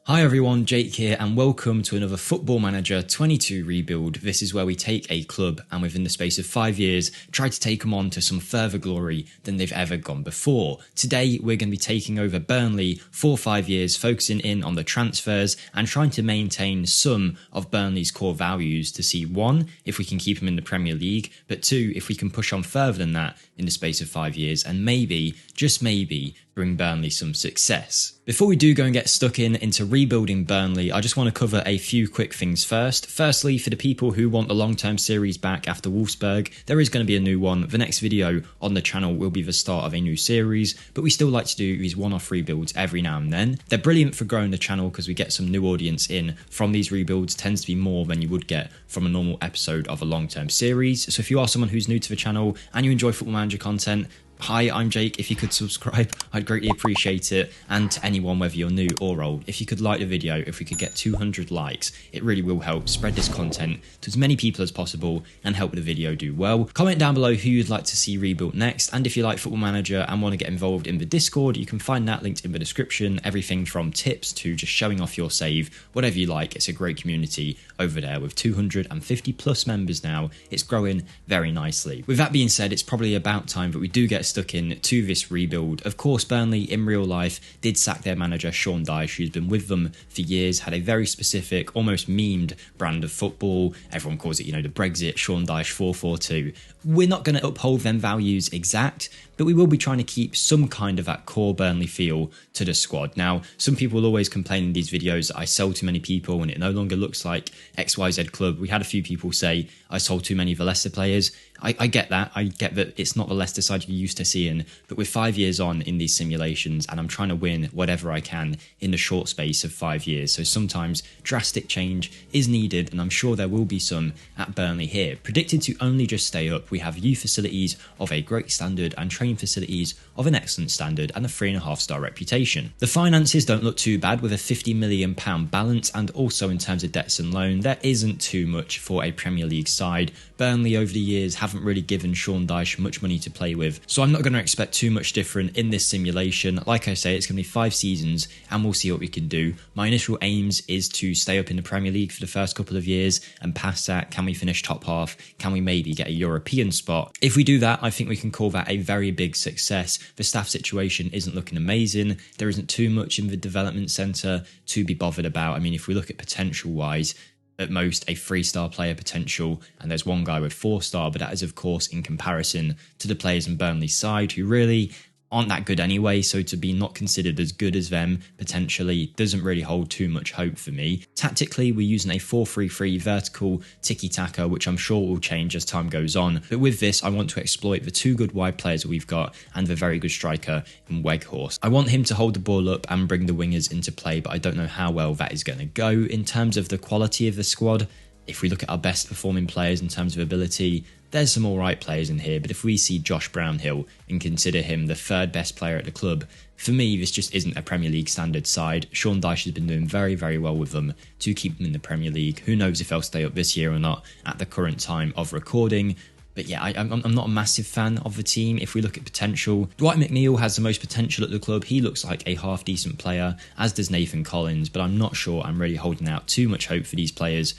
Hi everyone, Jake here and welcome to another Football Manager 22 Rebuild. This is where we take a club and within the space of 5 years try to take them on to some further glory than they've ever gone before. Today we're going to be taking over Burnley for 5 years, focusing in on the transfers and trying to maintain some of Burnley's core values to see, one, if we can keep them in the Premier League, but two, if we can push on further than that in the space of 5 years and maybe, just maybe, bring Burnley some success. Before we do go and get stuck into rebuilding Burnley, I just want to cover a few quick things first. Firstly, for the people who want the long-term series back after Wolfsburg, there is going to be a new one. The next video on the channel will be the start of a new series, but we still like to do these one-off rebuilds every now and then. They're brilliant for growing the channel because we get some new audience in from these rebuilds. Tends to be more than you would get from a normal episode of a long-term series. So if you are someone who's new to the channel and you enjoy Football Manager content, hi, I'm Jake. If you could subscribe, I'd greatly appreciate it. And to anyone, whether you're new or old, if you could like the video, if we could get 200 likes, it really will help spread this content to as many people as possible and help the video do well. Comment down below who you'd like to see rebuilt next. And if you like Football Manager and want to get involved in the Discord, you can find that linked in the description. Everything from tips to just showing off your save, whatever you like. It's a great community over there with 250 plus members now. It's growing very nicely. With that being said, it's probably about time that we do get stuck into this rebuild. Of course, Burnley in real life did sack their manager Sean Dyche, who's been with them for years, had a very specific, almost memed brand of football. Everyone calls it, the Brexit Sean Dyche 4-4-2. We're not going to uphold them values exact, but we will be trying to keep some kind of that core Burnley feel to the squad. Now, some people will always complain in these videos that I sell too many people and it no longer looks like XYZ club. We had a few people say I sold too many of the Leicester players. I get that. I get that it's not the Leicester side you're used to seeing, but we're 5 years on in these simulations and I'm trying to win whatever I can in the short space of 5 years. So sometimes drastic change is needed and I'm sure there will be some at Burnley here. Predicted to only just stay up, we have youth facilities of a great standard and training facilities of an excellent standard and a 3.5-star reputation. The finances don't look too bad with a £50 million balance, and also in terms of debts and loan, there isn't too much for a Premier League side. Burnley over the years haven't really given Sean Dyche much money to play with, so I'm not going to expect too much different in this simulation. Like I say, it's going to be 5 seasons and we'll see what we can do. My initial aims is to stay up in the Premier League for the first couple of years, and past that, can we finish top half? Can we maybe get a European spot? If we do that, I think we can call that a very big success. The staff situation isn't looking amazing. There isn't too much in the development centre to be bothered about. I mean, if we look at potential wise, at most a 3-star player potential, and there's one guy with 4-star, but that is of course in comparison to the players in Burnley's side who really aren't that good anyway, so to be not considered as good as them potentially doesn't really hold too much hope for me. Tactically, we're using a 4-3-3 vertical tiki-taka, which I'm sure will change as time goes on, but with this I want to exploit the 2 good wide players that we've got and the very good striker in Weghorst. I want him to hold the ball up and bring the wingers into play, but I don't know how well that is going to go. In terms of the quality of the squad, if we look at our best performing players in terms of ability, there's some alright players in here, but if we see Josh Brownhill and consider him the 3rd best player at the club, for me this just isn't a Premier League standard side. Sean Dyche has been doing very, very well with them to keep them in the Premier League. Who knows if they'll stay up this year or not at the current time of recording. But yeah, I'm not a massive fan of the team. If we look at potential, Dwight McNeil has the most potential at the club. He looks like a half-decent player, as does Nathan Collins, but I'm not sure I'm really holding out too much hope for these players,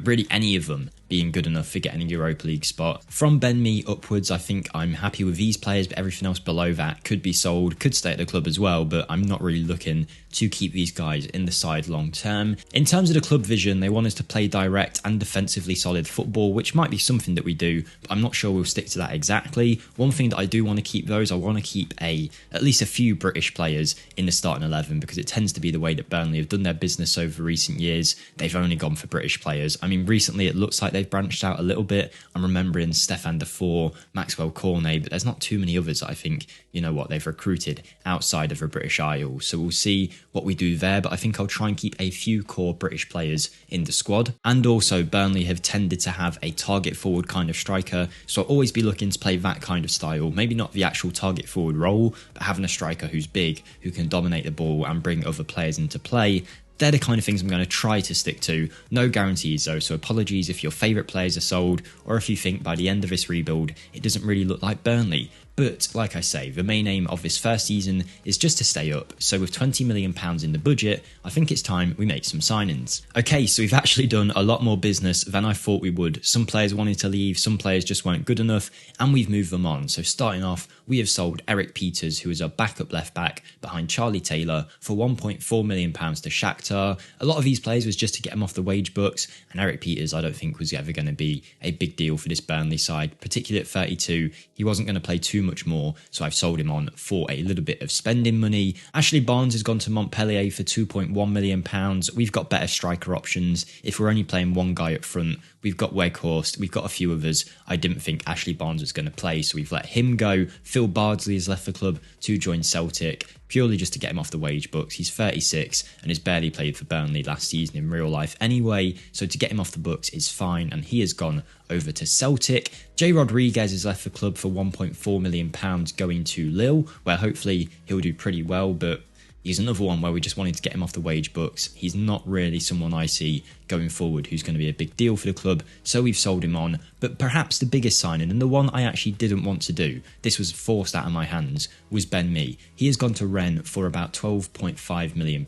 really any of them being good enough for getting a Europa League spot. From Ben Mee upwards, I think I'm happy with these players, but everything else below that could be sold, could stay at the club as well, but I'm not really looking to keep these guys in the side long term. In terms of the club vision, they want us to play direct and defensively solid football, which might be something that we do, but I'm not sure we'll stick to that exactly. One thing that I do want to keep though is I want to keep at least a few British players in the starting 11, because it tends to be the way that Burnley have done their business over recent years. They've only gone for British players. I mean, recently it looks like they've branched out a little bit. I'm remembering Stefan Defoe, Maxwell Cornet, but there's not too many others that I think, they've recruited outside of the British Isles. So we'll see what we do there, but I think I'll try and keep a few core British players in the squad. And also, Burnley have tended to have a target forward kind of striker, so I'll always be looking to play that kind of style. Maybe not the actual target forward role, but having a striker who's big, who can dominate the ball and bring other players into play. They're the kind of things I'm going to try to stick to. No guarantees though, so apologies if your favourite players are sold, or if you think by the end of this rebuild it doesn't really look like Burnley. But like I say, the main aim of this first season is just to stay up. So with £20 million in the budget, I think it's time we make some signings. Okay, so we've actually done a lot more business than I thought we would. Some players wanted to leave, some players just weren't good enough, and we've moved them on. So starting off, we have sold Eric Peters, who is our backup left back behind Charlie Taylor, for £1.4 million to Shakhtar. A lot of these players was just to get him off the wage books, and Eric Peters I don't think was ever going to be a big deal for this Burnley side, particularly at 32. He wasn't going to play too much more, so I've sold him on for a little bit of spending money. Ashley Barnes has gone to Montpellier for £2.1 million. We've got better striker options. If we're only playing one guy up front, we've got Weghorst, we've got a few others. I didn't think Ashley Barnes was going to play, so we've let him go. Phil Bardsley has left the club to join Celtic, purely just to get him off the wage books. He's 36 and has barely played for Burnley last season in real life anyway, so to get him off the books is fine, and he has gone over to Celtic. Jay Rodriguez has left the club for £1.4 million going to Lille, where hopefully he'll do pretty well, but he's another one where we just wanted to get him off the wage books. He's not really someone I see going forward who's going to be a big deal for the club, so we've sold him on. But perhaps the biggest signing, and the one I actually didn't want to do, this was forced out of my hands, was Ben Mee. He has gone to Rennes for about £12.5 million.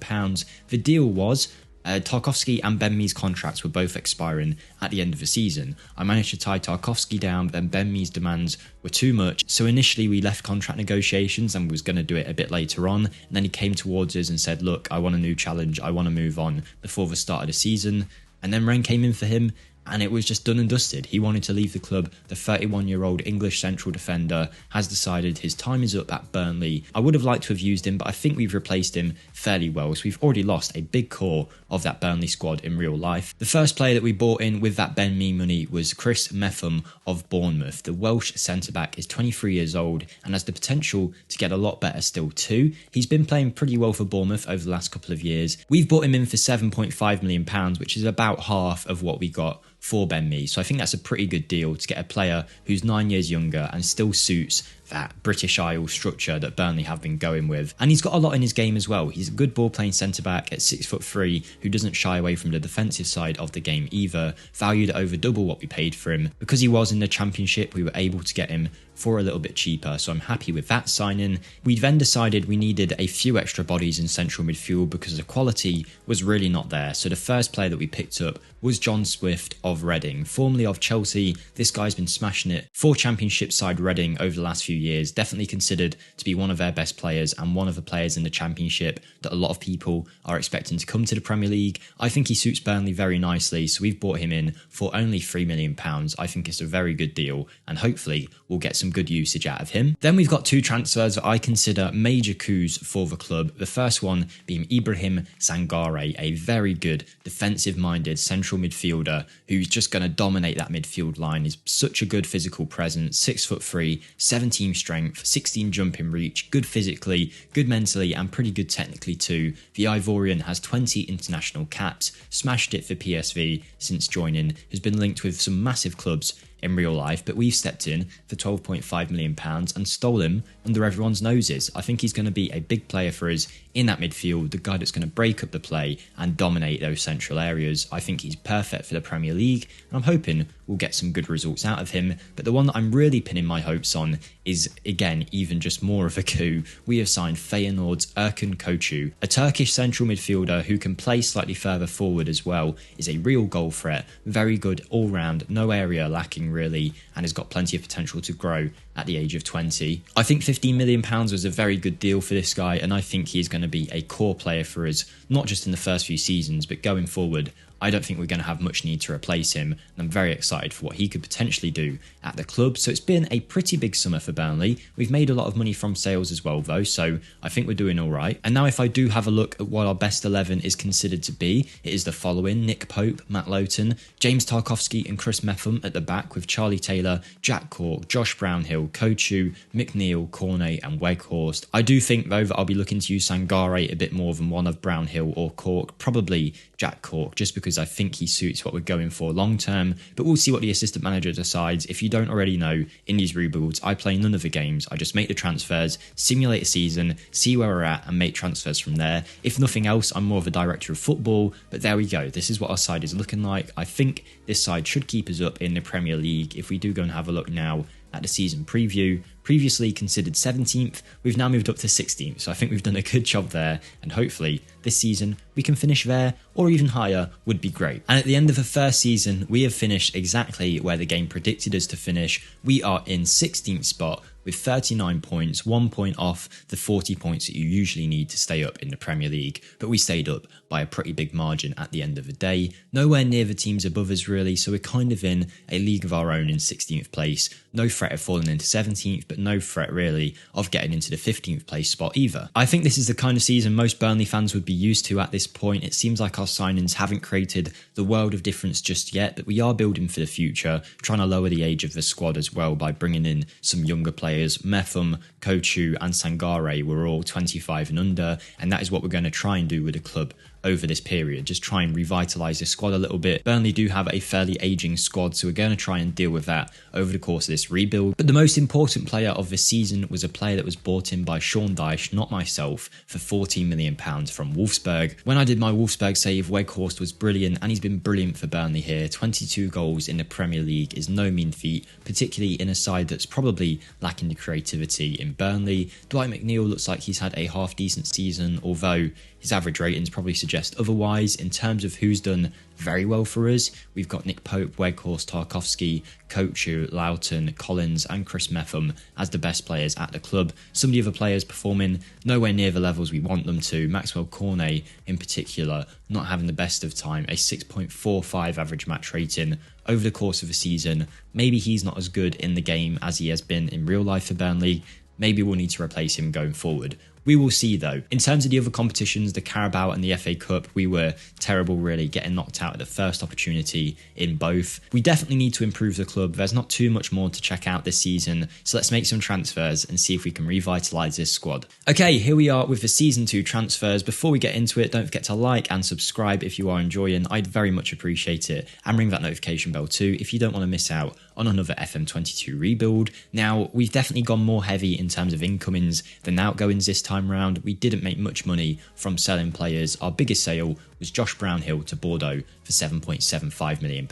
The deal was Tarkowski and Ben Mee's contracts were both expiring at the end of the season. I managed to tie Tarkowski down, then Ben Mee's demands were too much, so initially we left contract negotiations and was going to do it a bit later on, and then he came towards us and said, look, I want a new challenge, I want to move on before the start of the season, and then Rennes came in for him, and it was just done and dusted. He wanted to leave the club. The 31-year-old English central defender has decided his time is up at Burnley. I would have liked to have used him, but I think we've replaced him fairly well, so we've already lost a big core of that Burnley squad in real life. The first player that we bought in with that Ben Mee money was Chris Metham of Bournemouth. The Welsh centre-back is 23 years old and has the potential to get a lot better still too. He's been playing pretty well for Bournemouth over the last couple of years. We've bought him in for £7.5 million, which is about half of what we got for Ben Mee. So I think that's a pretty good deal to get a player who's 9 years younger and still suits that British Isle structure that Burnley have been going with. And he's got a lot in his game as well. He's a good ball playing centre back at 6'3", who doesn't shy away from the defensive side of the game either, valued at over double what we paid for him. Because he was in the Championship, we were able to get him for a little bit cheaper, so I'm happy with that signing. We then decided we needed a few extra bodies in central midfield because the quality was really not there. So the first player that we picked up was John Swift of Reading, formerly of Chelsea. This guy's been smashing it for Championship side Reading over the last few years, definitely considered to be one of their best players and one of the players in the Championship that a lot of people are expecting to come to the Premier League. I think he suits Burnley very nicely, so we've bought him in for only £3 million. I think it's a very good deal, and hopefully we'll get some good usage out of him. Then we've got two transfers that I consider major coups for the club. The first one being Ibrahim Sangare, a very good defensive-minded central midfielder who's just going to dominate that midfield line. He's such a good physical presence, 6'3", 17 strength, 16 jumping reach, good physically, good mentally, and pretty good technically too. The Ivorian has 20 international caps, smashed it for PSV since joining, has been linked with some massive clubs in real life, but we've stepped in for £12.5 million and stole him under everyone's noses. I think he's going to be a big player for us in that midfield, the guy that's going to break up the play and dominate those central areas. I think he's perfect for the Premier League, and I'm hoping we'll get some good results out of him. But the one that I'm really pinning my hopes on is, again, even just more of a coup. We have signed Feyenoord's Erkan Koçu, a Turkish central midfielder who can play slightly further forward as well, is a real goal threat, very good all-round, no area lacking really, and has got plenty of potential to grow at the age of 20. I think £15 million was a very good deal for this guy, and I think he is going to be a core player for us, not just in the first few seasons, but going forward. I don't think we're going to have much need to replace him, and I'm very excited for what he could potentially do at the club. So it's been a pretty big summer for Burnley. We've made a lot of money from sales as well though, so I think we're doing all right. And now if I do have a look at what our best 11 is considered to be, it is the following: Nick Pope, Matt Lowton, James Tarkowski and Chris Metham at the back, with Charlie Taylor, Jack Cork, Josh Brownhill, Koçu, McNeil, Cornet and Weghorst. I do think though that I'll be looking to use Sangare a bit more than one of Brownhill or Cork, probably Jack Cork, just because I think he suits what we're going for long term, but we'll see what the assistant manager decides. If you don't already know, in these rebuilds I play none of the games. I just make the transfers, simulate a season, see where we're at and make transfers from there. If nothing else, I'm more of a director of football, but there we go. This is what our side is looking like. I think this side should keep us up in the Premier League. If we do go and have a look now at the season preview. Previously considered 17th, we've now moved up to 16th, so I think we've done a good job there, and hopefully this season we can finish there or even higher would be great. And at the end of the first season, we have finished exactly where the game predicted us to finish. We are in 16th spot with 39 points, 1 point off the 40 points that you usually need to stay up in the Premier League, but we stayed up by a pretty big margin at the end of the day. Nowhere near the teams above us really, so we're kind of in a league of our own in 16th place. No threat of falling into 17th, but no threat really of getting into the 15th place spot either. I think this is the kind of season most Burnley fans would be used to at this point. It seems like our signings haven't created the world of difference just yet, but we are building for the future, trying to lower the age of the squad as well by bringing in some younger players. Metham, Kochu and Sangare were all 25 and under, and that is what we're going to try and do with the club over this period, just try and revitalise the squad a little bit. Burnley do have a fairly ageing squad, so we're going to try and deal with that over the course of this rebuild. But the most important player of the season was a player that was bought in by Sean Dyche, not myself, for £14 million from Wolfsburg. When I did my Wolfsburg save, Weghorst was brilliant, and he's been brilliant for Burnley here. 22 goals in the Premier League is no mean feat, particularly in a side that's probably lacking the creativity in Burnley. Dwight McNeil looks like he's had a half-decent season, although his average ratings probably suggest otherwise. In terms of who's done very well for us, we've got Nick Pope, Weghorst, Tarkowski, Kochu, Loughton, Collins and Chris Metham as the best players at the club. Some of the other players performing nowhere near the levels we want them to. Maxwell Cornet in particular not having the best of time, a 6.45 average match rating over the course of the season. Maybe he's not as good in the game as he has been in real life for Burnley. Maybe we'll need to replace him going forward. We will see though. In terms of the other competitions, the Carabao and the FA Cup, we were terrible really, getting knocked out at the first opportunity in both. We definitely need to improve the club. There's not too much more to check out this season, so let's make some transfers and see if we can revitalise this squad. Okay, here we are with the Season 2 transfers. Before we get into it, don't forget to like and subscribe if you are enjoying. I'd very much appreciate it, and ring that notification bell too if you don't want to miss out on another FM22 rebuild. Now, we've definitely gone more heavy in terms of incomings than outgoings this time round. We didn't make much money from selling players. Our biggest sale was Josh Brownhill to Bordeaux for £7.75 million.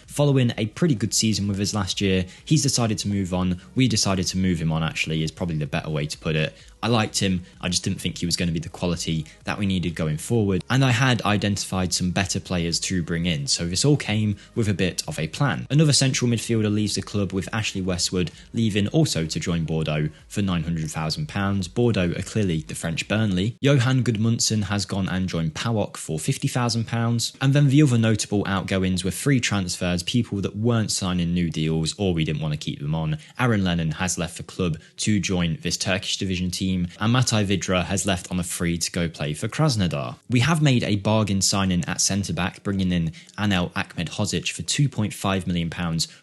Following a pretty good season with us last year, he's decided to move on. We decided to move him on, actually, is probably the better way to put it. I liked him, I just didn't think he was going to be the quality that we needed going forward, and I had identified some better players to bring in, so this all came with a bit of a plan. Another central midfielder leaves the club, with Ashley Westwood leaving also to join Bordeaux for £900,000. Bordeaux are clearly the French Burnley. Johan Gudmundsson has gone and joined PAOK for £50,000, and then the other notable outgoings were free transfers, people that weren't signing new deals or we didn't want to keep them on. Aaron Lennon has left the club to join this Turkish division team, and Matai Vidra has left on a free to go play for Krasnodar. We have made a bargain signing at centre-back, bringing in Anel Ahmedhodzic for £2.5 million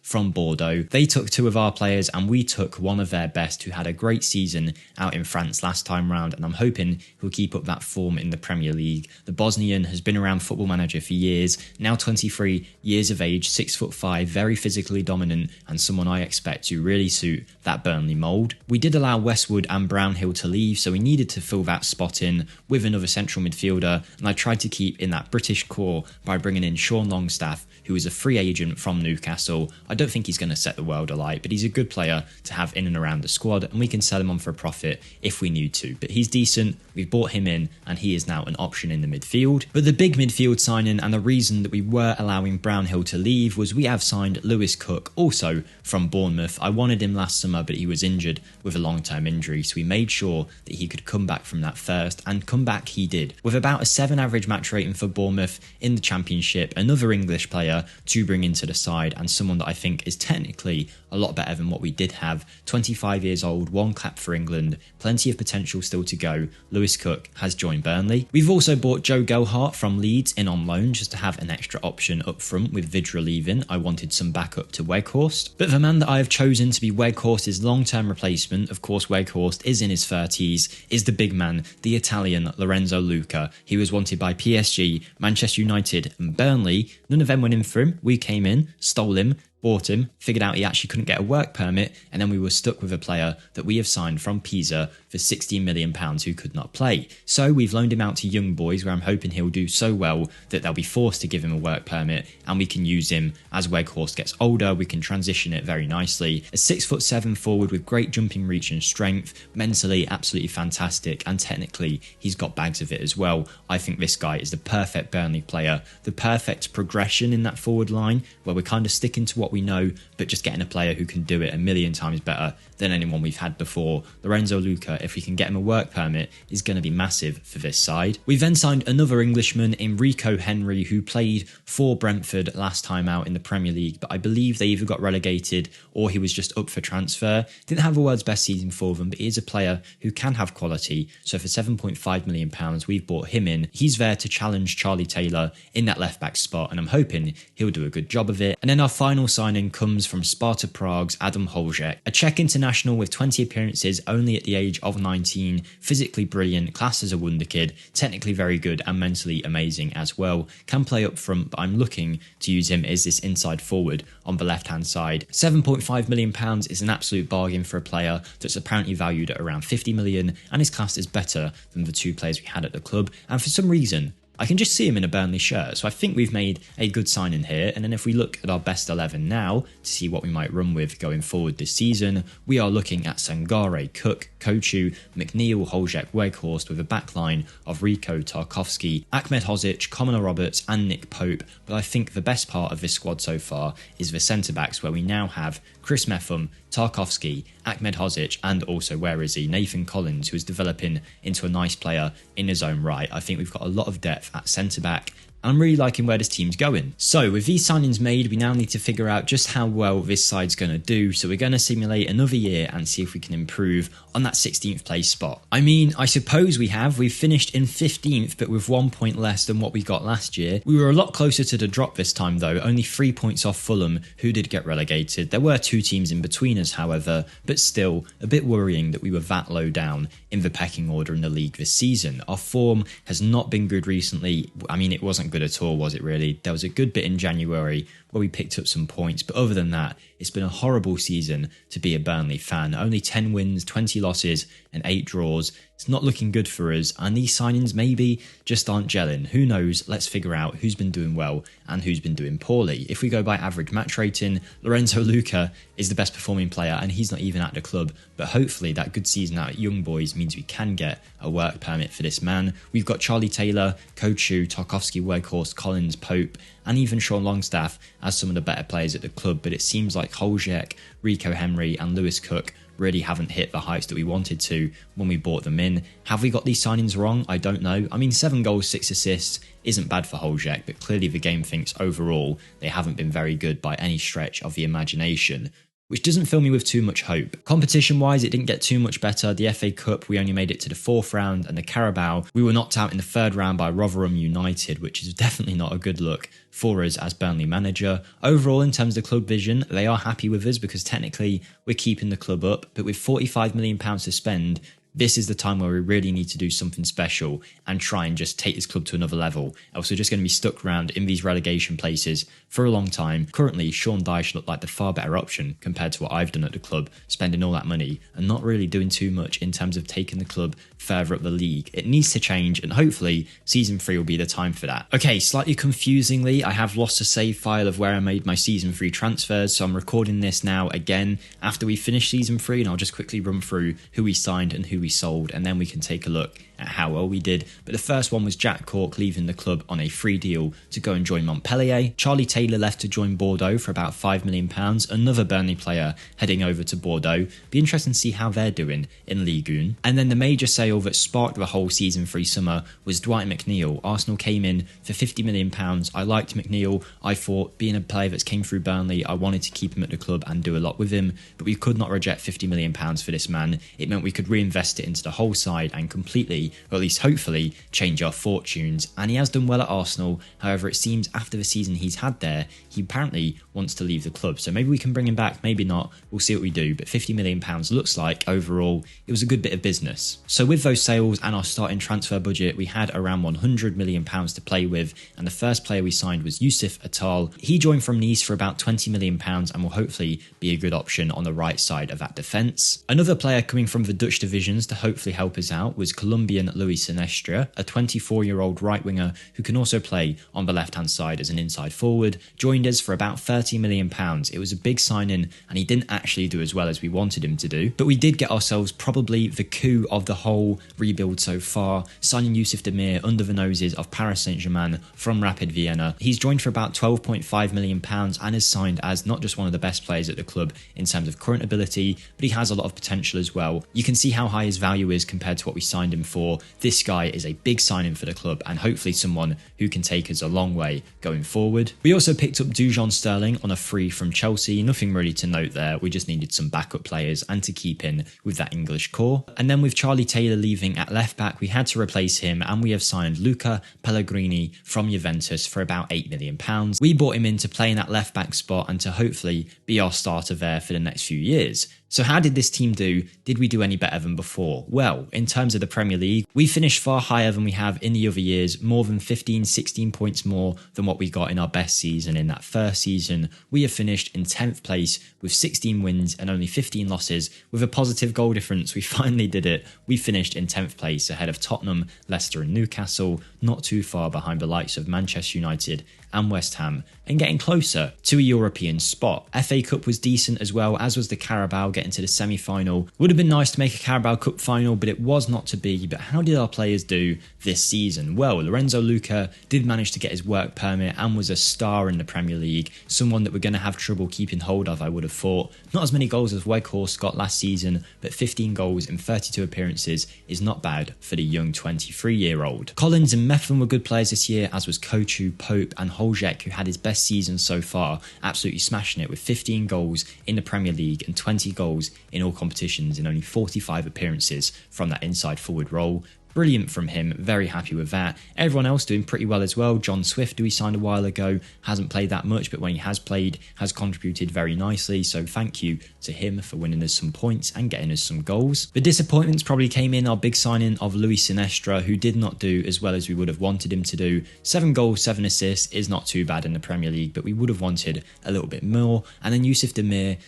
from Bordeaux. They took two of our players and we took one of their best, who had a great season out in France last time round, and I'm hoping he'll keep up that form in the Premier League. The Bosnian has been around Football Manager for years, now 23 years of age, 6'5", very physically dominant, and someone I expect to really suit that Burnley mould. We did allow Westwood and Brownhill to leave, so we needed to fill that spot in with another central midfielder, and I tried to keep in that British core by bringing in Sean Longstaff, who is a free agent from Newcastle. I don't think he's going to set the world alight, but he's a good player to have in and around the squad, and we can sell him on for a profit if we need to. But he's decent, we've bought him in, and he is now an option in the midfield. But the big midfield signing, and the reason that we were allowing Brownhill to leave, was we have signed Lewis Cook, also from Bournemouth. I wanted him last summer, but he was injured with a long-term injury, so we made sure that he could come back from that first, and come back he did. With about a 7 average match rating for Bournemouth in the Championship, another English player to bring into the side, and someone that I think is technically a lot better than what we did have. 25 years old, 1 cap for England, plenty of potential still to go. Lewis Cook has joined Burnley. We've also bought Joe Gelhardt from Leeds in on loan, just to have an extra option up front with Vidra leaving. I wanted some backup to Weghorst. But the man that I have chosen to be Weghorst's long-term replacement, of course Weghorst is in his 30s, is the big man, the Italian Lorenzo Luca. He was wanted by PSG, Manchester United and Burnley. None of them went in for him. We came in, stole him, bought him, figured out he actually couldn't get a work permit, and then we were stuck with a player that we have signed from Pisa for £16 million who could not play. So we've loaned him out to young boys, where I'm hoping he'll do so well that they'll be forced to give him a work permit, and we can use him as Weghorst gets older. We can transition it very nicely. A 6'7" forward with great jumping reach and strength, mentally absolutely fantastic, and technically he's got bags of it as well. I think this guy is the perfect Burnley player, the perfect progression in that forward line, where we're kind of sticking to what we know, but just getting a player who can do it a million times better than anyone we've had before. Lorenzo Luca, if we can get him a work permit, is going to be massive for this side. We then signed another Englishman in Rico Henry, who played for Brentford last time out in the Premier League, but I believe they either got relegated or he was just up for transfer. Didn't have a world's best season for them, but he is a player who can have quality. So for £7.5 million, we've bought him in. He's there to challenge Charlie Taylor in that left back spot, and I'm hoping he'll do a good job of it. And then our final signing comes from Sparta Prague's Adam Holzek, a Czech international with 20 appearances, only at the age of 19, physically brilliant, classed as a wonderkid, technically very good and mentally amazing as well. Can play up front, but I'm looking to use him as this inside forward on the left hand side. £7.5 million is an absolute bargain for a player that's apparently valued at around 50 million and is classed as better than the two players we had at the club, and for some reason I can just see him in a Burnley shirt, so I think we've made a good signing here. And then if we look at our best 11 now to see what we might run with going forward this season, we are looking at Sangare, Cook, Kochu, McNeil, Holzek, Weghorst, with a backline of Rico, Tarkowski, Ahmed Hozic, Commoner Roberts and Nick Pope. But I think the best part of this squad so far is the centre-backs, where we now have Chris Meffam, Tarkowski, Ahmed Hozic, and also, where is he, Nathan Collins, who is developing into a nice player in his own right. I think we've got a lot of depth at centre-back, and I'm really liking where this team's going. So with these signings made, we now need to figure out just how well this side's going to do. So we're going to simulate another year and see if we can improve on that 16th place spot. I mean, I suppose we have. We've finished in 15th, but with 1 point less than what we got last year. We were a lot closer to the drop this time though, only 3 points off Fulham, who did get relegated. There were 2 teams in between us, however, but still a bit worrying that we were that low down in the pecking order in the league this season. Our form has not been good recently. I mean, it wasn't good at all, was it really? There was a good bit in January where we picked up some points, but other than that, it's been a horrible season to be a Burnley fan. Only 10 wins, 20 losses and 8 draws. It's not looking good for us, and these signings maybe just aren't gelling. Who knows? Let's figure out who's been doing well and who's been doing poorly. If we go by average match rating, Lorenzo Luca is the best performing player, and he's not even at the club, but hopefully that good season out at Young Boys means we can get a work permit for this man. We've got Charlie Taylor, Kochu, Tarkowski, Weghorst, Collins, Pope, and even Sean Longstaff as some of the better players at the club, but it seems like Holzek, Rico Henry and Lewis Cook really haven't hit the heights that we wanted to when we bought them in. Have we got these signings wrong? I don't know. I mean, 7 goals, 6 assists isn't bad for Holzek, but clearly the game thinks overall they haven't been very good by any stretch of the imagination, which doesn't fill me with too much hope. Competition-wise, it didn't get too much better. The FA Cup, we only made it to the 4th round, and the Carabao, we were knocked out in the 3rd round by Rotherham United, which is definitely not a good look for us as Burnley manager. Overall, in terms of the club vision, they are happy with us because technically we're keeping the club up, but with £45 million to spend, this is the time where we really need to do something special and try and just take this club to another level. Else we're just going to be stuck around in these relegation places for a long time. Currently, Sean Dyche looked like the far better option compared to what I've done at the club, spending all that money and not really doing too much in terms of taking the club further up the league. It needs to change, and hopefully season 3 will be the time for that. Okay, slightly confusingly, I have lost a save file of where I made my season 3 transfers, so I'm recording this now again after we finish season 3, and I'll just quickly run through who we signed and who we sold, and then we can take a look at how well we did. But the first one was Jack Cork leaving the club on a free deal to go and join Montpellier. Charlie Taylor left to join Bordeaux for about £5 million, another Burnley player heading over to Bordeaux. Be interesting to see how they're doing in Ligue 1. And then the major sale that sparked the whole season 3 summer was Dwight McNeil. Arsenal came in for £50 million. I liked McNeil. I thought, being a player that's came through Burnley, I wanted to keep him at the club and do a lot with him, but we could not reject £50 million for this man. It meant we could reinvest it into the whole side and completely or at least hopefully, change our fortunes. And he has done well at Arsenal. However, it seems after the season he's had there, he apparently wants to leave the club. So maybe we can bring him back, maybe not. We'll see what we do. But £50 million looks like overall it was a good bit of business. So with those sales and our starting transfer budget, we had around £100 million to play with. And the first player we signed was Yusuf Atal. He joined from Nice for about £20 million and will hopefully be a good option on the right side of that defence. Another player coming from the Dutch divisions to hopefully help us out was Colombian Luis Sinestra, a 24-year-old right winger who can also play on the left-hand side as an inside forward, joined us for about £30 million. It was a big signing and he didn't actually do as well as we wanted him to do, but we did get ourselves probably the coup of the whole rebuild so far, signing Yusuf Demir under the noses of Paris Saint-Germain from Rapid Vienna. He's joined for about £12.5 million and is signed as not just one of the best players at the club in terms of current ability, but he has a lot of potential as well. You can see how high his value is compared to what we signed him for. This guy is a big signing for the club and hopefully someone who can take us a long way going forward. We also picked up Dujon Sterling on a free from Chelsea. Nothing really to note there. We just needed some backup players and to keep in with that English core. And then with Charlie Taylor leaving at left back, we had to replace him and we have signed Luca Pellegrini from Juventus for about £8 million. We brought him in to play in that left back spot and to hopefully be our starter there for the next few years. So how did this team do? Did we do any better than before? Well, in terms of the Premier League, we finished far higher than we have in the other years, more than 15, 16 points more than what we got in our best season in that first season. We have finished in 10th place with 16 wins and only 15 losses with a positive goal difference. We finally did it. We finished in 10th place ahead of Tottenham, Leicester and Newcastle, not too far behind the likes of Manchester United and West Ham, and getting closer to a European spot. FA Cup was decent as well, as was the Carabao, getting to the semi-final. Would have been nice to make a Carabao Cup final, but it was not to be. But how did our players do this season? Well, Lorenzo Luca did manage to get his work permit and was a star in the Premier League, someone that we're going to have trouble keeping hold of, I would have thought. Not as many goals as Weghorst got last season, but 15 goals in 32 appearances is not bad for the young 23-year-old. Collins and Methven were good players this year, as was Kochu, Pope and Holjek, who had his best season so far, absolutely smashing it with 15 goals in the Premier League and 20 goals in all competitions in only 45 appearances from that inside forward role. Brilliant from him, very happy with that. Everyone else doing pretty well as well. John Swift, who we signed a while ago, hasn't played that much, but when he has played, has contributed very nicely. So thank you to him for winning us some points and getting us some goals. The disappointments probably came in our big signing of Luis Sinestra, who did not do as well as we would have wanted him to do. 7 goals, 7 assists is not too bad in the Premier League, but we would have wanted a little bit more. And then Yusuf Demir,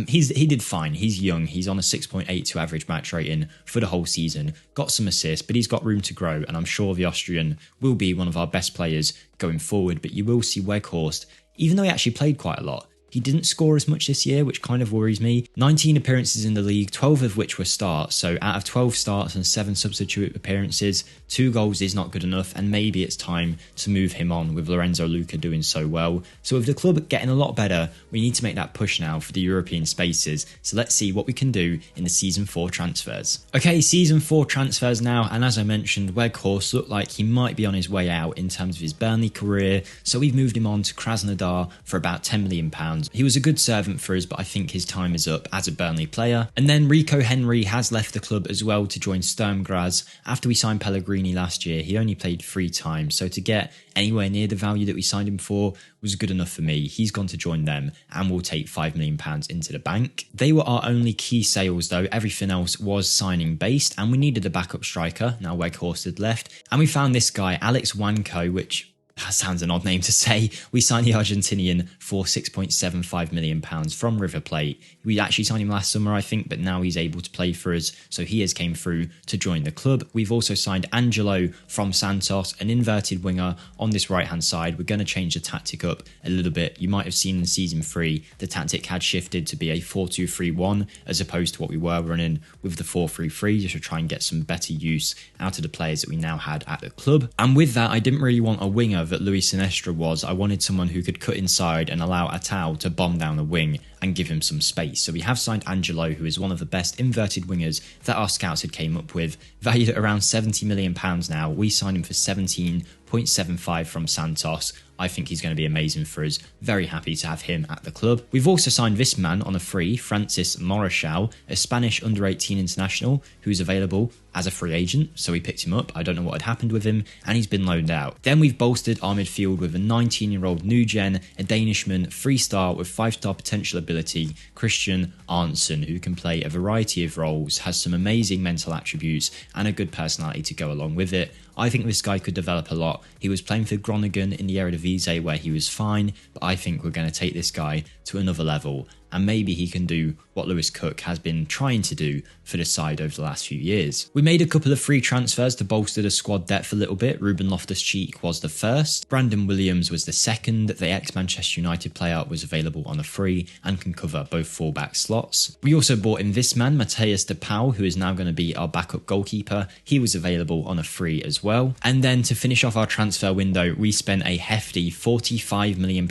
he did fine. He's young. He's on a 6.82 average match rating for the whole season. Got some assists, but he's got room to grow. And I'm sure the Austrian will be one of our best players going forward. But you will see Weghorst, even though he actually played quite a lot, he didn't score as much this year, which kind of worries me. 19 appearances in the league, 12 of which were starts. So out of 12 starts and 7 substitute appearances, 2 goals is not good enough. And maybe it's time to move him on with Lorenzo Luca doing so well. So with the club getting a lot better, we need to make that push now for the European spaces. So let's see what we can do in the Season 4 transfers. Okay, Season 4 transfers now. And as I mentioned, Weghorst looked like he might be on his way out in terms of his Burnley career. So we've moved him on to Krasnodar for about £10 million. He was a good servant for us, but I think his time is up as a Burnley player. And then Rico Henry has left the club as well to join Sturm Graz. After we signed Pellegrini last year, he only played 3 times, so to get anywhere near the value that we signed him for was good enough for me. He's gone to join them and will take £5 million into the bank. They were our only key sales though. Everything else was signing based and we needed a backup striker. Now Weghorst had left and we found this guy, Alex Wanko, which that sounds an odd name to say. We signed the Argentinian for £6.75 million from River Plate. We actually signed him last summer, I think, but now he's able to play for us. So he has came through to join the club. We've also signed Angelo from Santos, an inverted winger on this right-hand side. We're going to change the tactic up a little bit. You might have seen in Season 3, the tactic had shifted to be a 4-2-3-1 as opposed to what we were running with the 4-3-3, just to try and get some better use out of the players that we now had at the club. And with that, I didn't really want a winger that Luis Sinestra was. I wanted someone who could cut inside and allow Atal to bomb down the wing and give him some space. So we have signed Angelo, who is one of the best inverted wingers that our scouts had came up with, valued at around £70 million now. We signed him for 17 0.75 from Santos. I think he's going to be amazing for us. Very happy to have him at the club. We've also signed this man on a free, Francis Morachal, a Spanish under-18 international who's available as a free agent, so we picked him up. I don't know what had happened with him, and he's been loaned out. Then we've bolstered our midfield with a 19-year-old new gen, a Danishman, 3-star with 5-star potential ability, Christian Arntzen, who can play a variety of roles, has some amazing mental attributes, and a good personality to go along with it. I think this guy could develop a lot. He was playing for Groningen in the Eredivisie where he was fine, but I think we're going to take this guy to another level, and maybe he can do what Lewis Cook has been trying to do for the side over the last few years. We made a couple of free transfers to bolster the squad depth a little bit. Ruben Loftus-Cheek was the first, Brandon Williams was the second. The ex-Manchester United player was available on a free and can cover both fullback slots. We also bought in this man, Matheus de Pauw, who is now going to be our backup goalkeeper. He was available on a free as well. And then to finish off our transfer window, we spent a hefty £45 million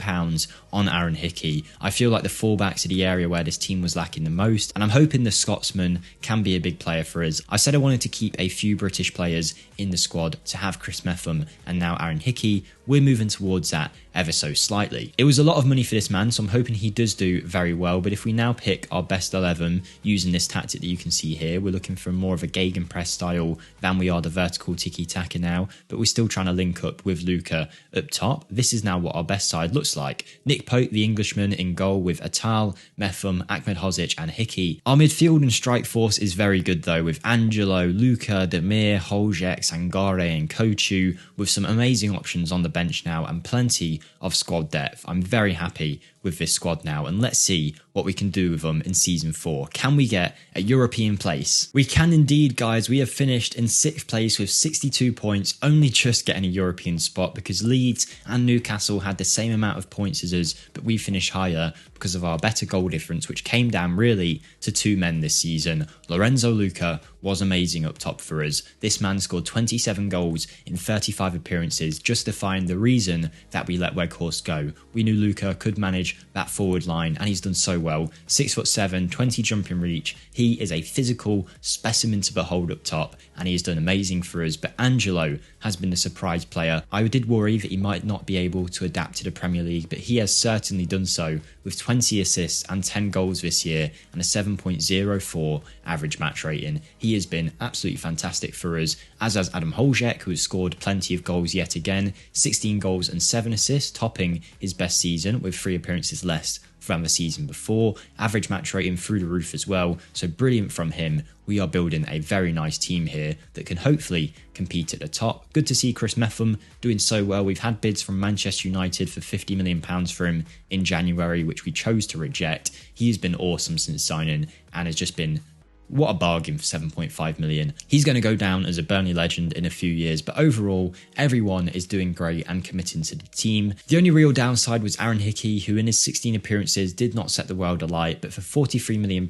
on Aaron Hickey. I feel like the fullbacks are the area where this team was lacking the most, and I'm hoping the Scotsman can be a big player for us. I said I wanted to keep a few British players in the squad to have Chris Metham and now Aaron Hickey. We're moving towards that ever so slightly. It was a lot of money for this man, so I'm hoping he does do very well, but if we now pick our best 11 using this tactic that you can see here, we're looking for more of a gegenpress style than we are the vertical tiki-taka now, but we're still trying to link up with Luca up top. This is now what our best side looks like. Nick Pope, the Englishman, in goal with Atal, Metham, Ahmed Hozic and Hickey. Our midfield and strike force is very good though, with Angelo, Luca, Demir, Holjek, Sangare and Kochu, with some amazing options on the bench now and plenty of squad depth. I'm very happy with this squad now, and let's see what we can do with them in season 4. Can we get a European place? We can indeed, guys. We have finished in 6th place with 62 points, only just getting a European spot because Leeds and Newcastle had the same amount of points as us, but we finished higher because of our better goal difference, which came down really to 2 men this season. Lorenzo Luca was amazing up top for us. This man scored 27 goals in 35 appearances, justifying the reason that we let Weghorst go. We knew Luca could manage that forward line, and he's done so well. 6'7", 20 jumping reach. He is a physical specimen to behold up top, and he has done amazing for us. But Angelo has been the surprise player. I did worry that he might not be able to adapt to the Premier League, but he has certainly done so, with 20 assists and 10 goals this year and a 7.04 average match rating. He has been absolutely fantastic for us, as has Adam Holjek, who has scored plenty of goals yet again, 16 goals and 7 assists, topping his best season with 3 appearances less from the season before. Average match rating through the roof as well, so brilliant from him. We are building a very nice team here that can hopefully compete at the top. Good to see Chris Metham doing so well. We've had bids from Manchester United for £50 million for him in January, which we chose to reject. He has been awesome since signing and has just been what a bargain for 7.5 million. He's going to go down as a Burnley legend in a few years, but overall, everyone is doing great and committing to the team. The only real downside was Aaron Hickey, who in his 16 appearances did not set the world alight, but for £43 million,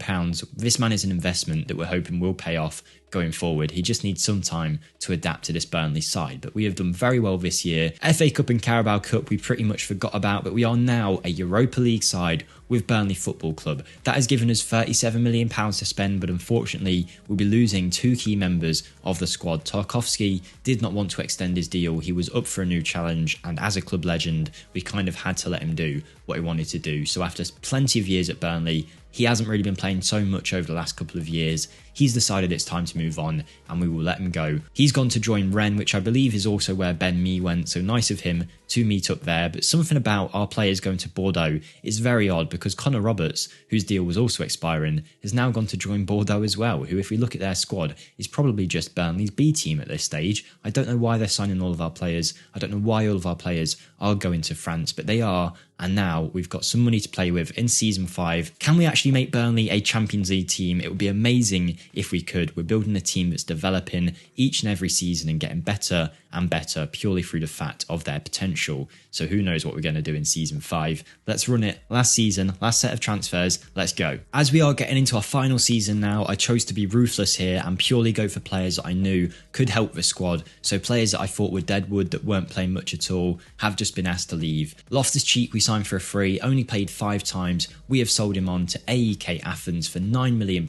this man is an investment that we're hoping will pay off going forward. He just needs some time to adapt to this Burnley side, but we have done very well this year. FA Cup and Carabao Cup we pretty much forgot about, but we are now a Europa League side with Burnley Football Club. That has given us £37 million to spend, but unfortunately we'll be losing 2 key members of the squad. Tarkowski did not want to extend his deal. He was up for a new challenge, and as a club legend we kind of had to let him do what he wanted to do. So after plenty of years at Burnley, he hasn't really been playing so much over the last couple of years. He's decided it's time to move on, and we will let him go. He's gone to join Rennes, which I believe is also where Ben Mee went, so nice of him to meet up there. But something about our players going to Bordeaux is very odd, because Connor Roberts, whose deal was also expiring, has now gone to join Bordeaux as well, who, if we look at their squad, is probably just Burnley's B team at this stage. I don't know why they're signing all of our players. I don't know why all of our players are going to France, but they are. And now we've got some money to play with in season 5. Can we actually make Burnley a Champions League team? It would be amazing if we could. We're building a team that's developing each and every season and getting better and better purely through the fact of their potential. So who knows what we're going to do in season 5. Let's run it. Last season, last set of transfers. Let's go. As we are getting into our final season now, I chose to be ruthless here and purely go for players that I knew could help the squad. So players that I thought were deadwood, that weren't playing much at all, have just been asked to leave. Loftus-Cheek we signed for a free, only played 5 times. We have sold him on to AEK Athens for £9 million,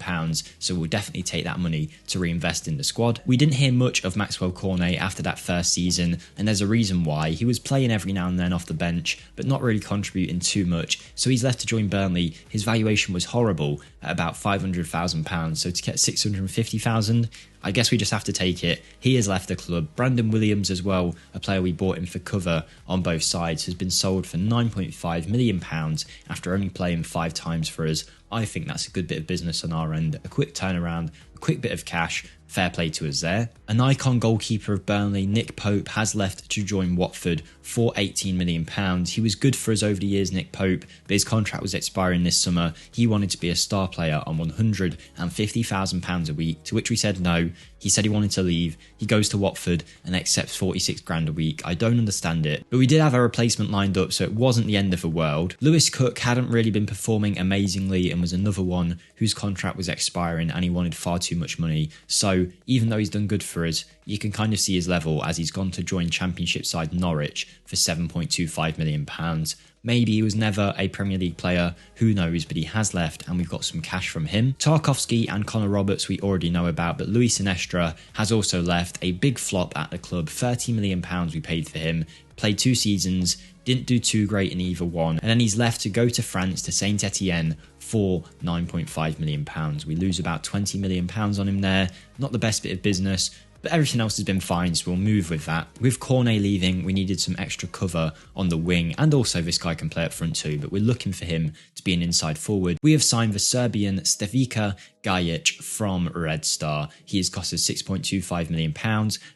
so we'll definitely take that money to reinvest in the squad. We didn't hear much of Maxwell Cornet after that first first season, and there's a reason why. He was playing every now and then off the bench, but not really contributing too much, so he's left to join Burnley. His valuation was horrible at about £500,000, so to get 650,000, I guess we just have to take it. He has left the club. Brandon Williams as well, a player we bought in for cover on both sides, has been sold for £9.5 million after only playing 5 times for us. I think that's a good bit of business on our end. A quick turnaround, a quick bit of cash. Fair play to us there. An icon goalkeeper of Burnley, Nick Pope, has left to join Watford for £18 million. He was good for us over the years, Nick Pope, but his contract was expiring this summer. He wanted to be a star player on £150,000 a week, to which we said no. He said he wanted to leave. He goes to Watford and accepts 46 grand a week. I don't understand it, but we did have a replacement lined up, so it wasn't the end of the world. Lewis Cook hadn't really been performing amazingly and was another one whose contract was expiring and he wanted far too much money. So even though he's done good for us, you can kind of see his level as he's gone to join Championship side Norwich for £7.25 million. Maybe he was never a Premier League player, who knows, but he has left and we've got some cash from him. Tarkowski and Connor Roberts we already know about, but Luis Sinestra has also left. A big flop at the club, £30 million we paid for him, played 2 seasons, didn't do too great in either one, and then he's left to go to France to Saint Etienne for £9.5 million. We lose about £20 million on him there. Not the best bit of business, but everything else has been fine, so we'll move with that. With Cornet leaving, we needed some extra cover on the wing, and also this guy can play up front too, but we're looking for him to be an inside forward. We have signed the Serbian Stevica Gajic from Red Star. He has cost us £6.25 million,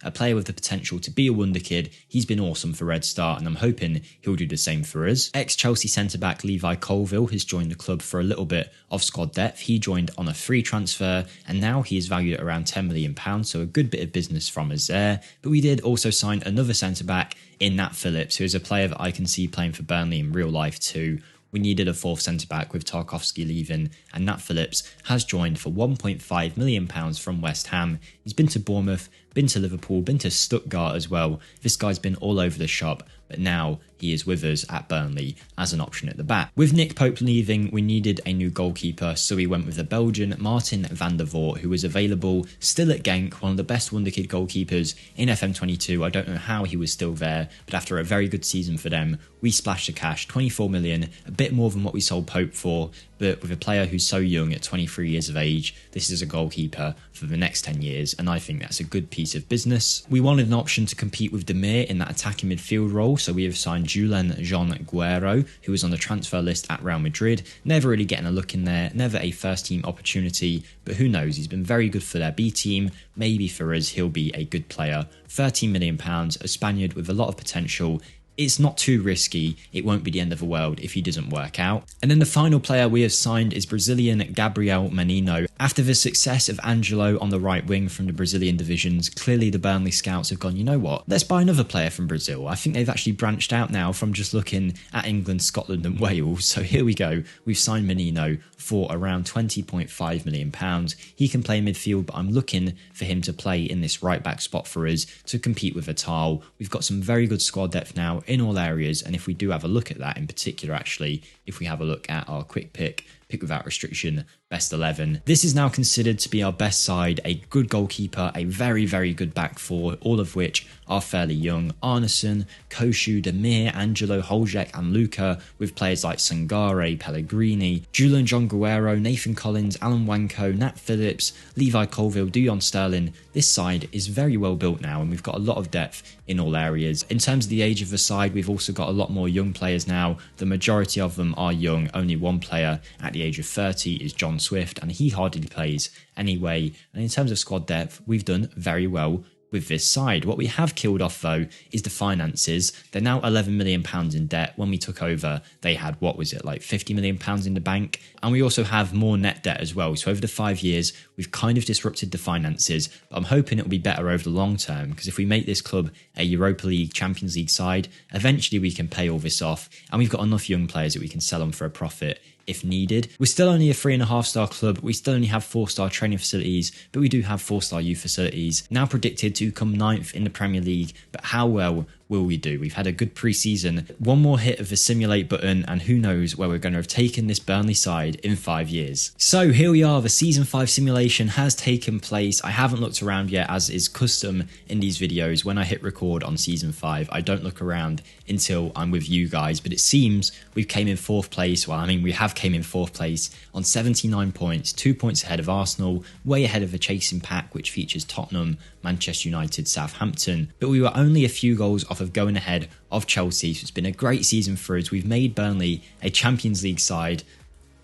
a player with the potential to be a wonder kid. He's been awesome for Red Star, and I'm hoping he'll do the same for us. Ex-Chelsea centre-back Levi Colville has joined the club for a little bit of squad depth. He joined on a free transfer, and now he is valued at around £10 million, so a good bit of business from us there. But we did also sign another centre-back in Nat Phillips, who is a player that I can see playing for Burnley in real life too. We needed a 4th centre-back with Tarkowski leaving, and Nat Phillips has joined for £1.5 million from West Ham. He's been to Bournemouth, been to Liverpool, been to Stuttgart as well. This guy's been all over the shop, but now he is with us at Burnley as an option at the back. With Nick Pope leaving, we needed a new goalkeeper, so we went with the Belgian Martin van der Voort, who was available still at Genk, one of the best wonderkid goalkeepers in FM22. I don't know how he was still there, but after a very good season for them, we splashed the cash, 24 million, a bit more than what we sold Pope for, but with a player who's so young at 23 years of age, this is a goalkeeper for the next 10 years, and I think that's a good piece of business. We wanted an option to compete with Demir in that attacking midfield role, so we have signed Julen Jean Guerrero, who was on the transfer list at Real Madrid, never really getting a look in there, never a first team opportunity, but who knows, he's been very good for their B team, maybe for us he'll be a good player. £13 million, a Spaniard with a lot of potential. It's not too risky, it won't be the end of the world if he doesn't work out. And then the final player we have signed is Brazilian Gabriel Menino. After the success of Angelo on the right wing from the Brazilian divisions, clearly the Burnley scouts have gone, you know what, let's buy another player from Brazil. I think they've actually branched out now from just looking at England, Scotland and Wales. So here we go, we've signed Menino for around £20.5 million. He can play midfield, but I'm looking for him to play in this right back spot for us to compete with Vital. We've got some very good squad depth now in all areas, and if we do have a look at that in particular, actually, if we have a look at our quick pick without restriction, best 11. This is now considered to be our best side, a good goalkeeper, a very, very good back four, all of which are fairly young. Arneson, Koshu, Demir, Angelo, Holjek and Luca, with players like Sangare, Pellegrini, Julian John Guerrero, Nathan Collins, Alan Wanko, Nat Phillips, Levi Colville, Dujon Sterling. This side is very well built now, and we've got a lot of depth in all areas. In terms of the age of the side, we've also got a lot more young players now. The majority of them are young. Only one player at the age of 30 is John Swift, and he hardly plays anyway. And in terms of squad depth, we've done very well with this side. What we have killed off though is the finances. They're now £11 million in debt. When we took over, they had, what was it, like £50 million in the bank? And we also have more net debt as well. So over the 5 years, we've kind of disrupted the finances, but I'm hoping it'll be better over the long term, because if we make this club a Europa League, Champions League side, eventually we can pay all this off, and we've got enough young players that we can sell them for a profit if needed. We're still only a 3.5-star club, we still only have 4-star training facilities, but we do have 4-star youth facilities, now predicted to come 9th in the Premier League, but how well will we do? We've had a good pre-season, one more hit of the simulate button, and who knows where we're going to have taken this Burnley side in 5 years. So here we are, the season 5 simulation has taken place. I haven't looked around yet, as is custom in these videos. When I hit record on season 5, I don't look around until I'm with you guys, but it seems we've came in 4th place. Well, I mean, we have came in 4th place on 79 points, 2 points ahead of Arsenal, way ahead of the chasing pack, which features Tottenham, Manchester United, Southampton, but we were only a few goals off of going ahead of Chelsea, so it's been a great season for us. We've made Burnley a Champions League side.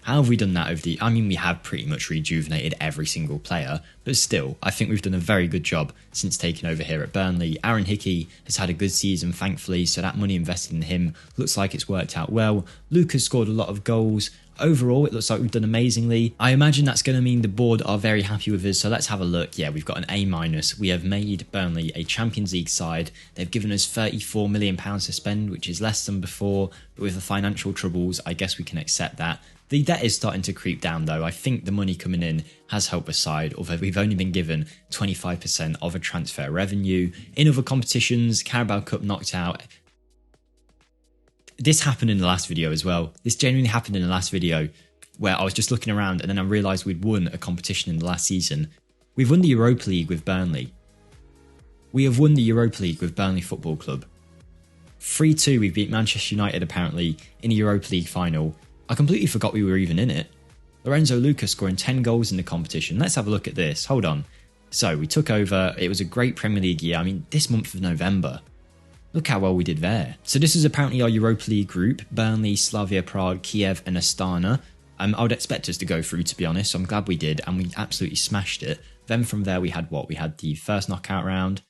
How have we done that over the... I mean, we have pretty much rejuvenated every single player, but still, I think we've done a very good job since taking over here at Burnley. Aaron Hickey has had a good season, thankfully, so that money invested in him looks like it's worked out well. Luke has scored a lot of goals. Overall, it looks like we've done amazingly. I imagine that's going to mean the board are very happy with us, so let's have a look. Yeah, we've got an A-. We have made Burnley a Champions League side. They've given us £34 million to spend, which is less than before, but with the financial troubles, I guess we can accept that. The debt is starting to creep down though. I think the money coming in has helped the side, although we've only been given 25% of a transfer revenue. In other competitions, Carabao Cup knocked out. This happened in the last video as well. This genuinely happened in the last video where I was just looking around and then I realised we'd won a competition in the last season. We've won the Europa League with Burnley. We have won the Europa League with Burnley Football Club. 3-2 we beat Manchester United apparently in the Europa League final. I completely forgot we were even in it. Lorenzo Lucas scoring 10 goals in the competition. Let's have a look at this. Hold on. So we took over. It was a great Premier League year. I mean, this month of November. Look how well we did there. So this is apparently our Europa League group. Burnley, Slavia Prague, Kiev and Astana. I would expect us to go through, to be honest. So I'm glad we did. And we absolutely smashed it. Then from there we had what? We had the first knockout round.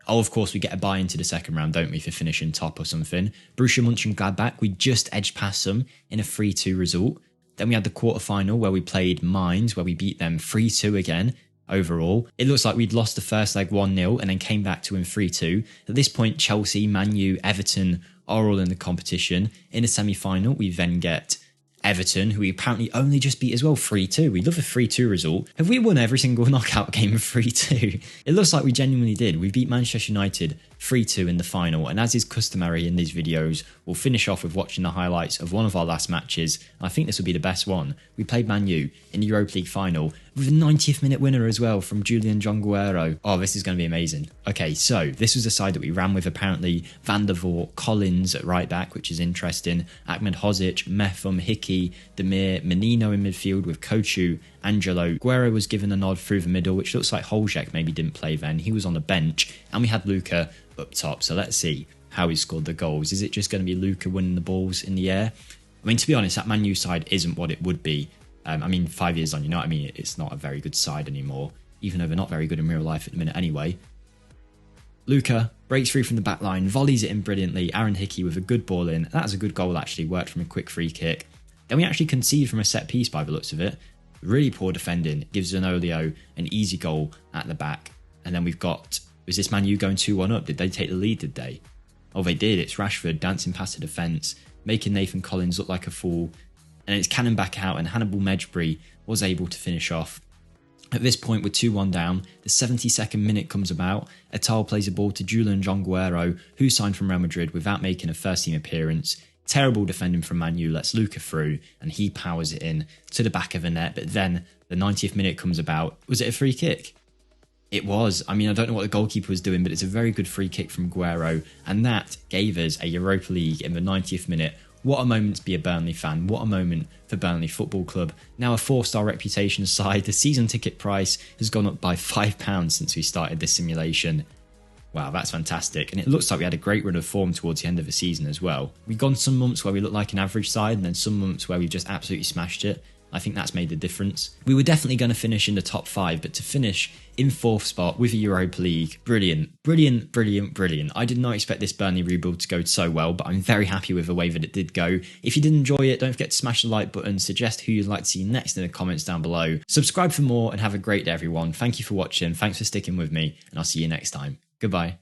Oh, of course, we get a buy into the second round, don't we, for finishing top or something. Borussia Mönchengladbach, we just edged past them in a 3-2 result. Then we had the quarter-final where we played Mainz, where we beat them 3-2 again. Overall, it looks like we'd lost the first leg 1-0 and then came back to win 3-2. At this point, Chelsea, Man U, Everton are all in the competition. In the semi-final, we then get Everton, who we apparently only just beat as well, 3-2. We love a 3-2 result. Have we won every single knockout game of 3-2? It looks like we genuinely did. We beat Manchester United 3-2 in the final, and as is customary in these videos, we'll finish off with watching the highlights of one of our last matches. I think this will be the best one. We played Man U in the Europa League final with a 90th minute winner as well from Julian Jonguero. Oh, this is going to be amazing. Okay, so this was the side that we ran with apparently. Van der Voort, Collins at right back, which is interesting. Ahmed Hozic, Metham, Hickey, Demir, Menino in midfield with Kochu, Angelo. Guerrero was given a nod through the middle, which looks like Holzek maybe didn't play then. He was on the bench. And we had Luka up top. So let's see how he scored the goals. Is it just going to be Luka winning the balls in the air? I mean, to be honest, that Man U side isn't what it would be. I mean, 5 years on, you know what I mean? It's not a very good side anymore, even though they're not very good in real life at the minute anyway. Luka breaks through from the back line, volleys it in brilliantly. Aaron Hickey with a good ball in. That was a good goal, actually. Worked from a quick free kick. Then we actually concede from a set piece by the looks of it. Really poor defending. Gives Zanolio an easy goal at the back. And then we've got... Was this Man U going 2-1 up? Did they take the lead, did they? Oh, they did. It's Rashford dancing past the defence, making Nathan Collins look like a fool. And it's cannon back out, and Hannibal Mejbri was able to finish off. At this point, we're 2-1 down. The 72nd minute comes about. Atal plays a ball to Julian Jonguero, who signed from Real Madrid without making a first-team appearance. Terrible defending from Man U, lets Luka through, and he powers it in to the back of the net. But then the 90th minute comes about. Was it a free kick? It was. I mean, I don't know what the goalkeeper was doing, but it's a very good free kick from Guerrero, and that gave us a Europa League in the 90th minute. What a moment to be a Burnley fan. What a moment for Burnley Football Club. Now a 4-star reputation side, the season ticket price has gone up by £5 since we started this simulation. Wow, that's fantastic. And it looks like we had a great run of form towards the end of the season as well. We've gone some months where we look like an average side, and then some months where we've just absolutely smashed it. I think that's made the difference. We were definitely going to finish in the top 5, but to finish in 4th spot with a Europa League, brilliant, brilliant, brilliant, brilliant. I did not expect this Burnley rebuild to go so well, but I'm very happy with the way that it did go. If you did enjoy it, don't forget to smash the like button, suggest who you'd like to see next in the comments down below. Subscribe for more, and have a great day, everyone. Thank you for watching, thanks for sticking with me, and I'll see you next time. Goodbye.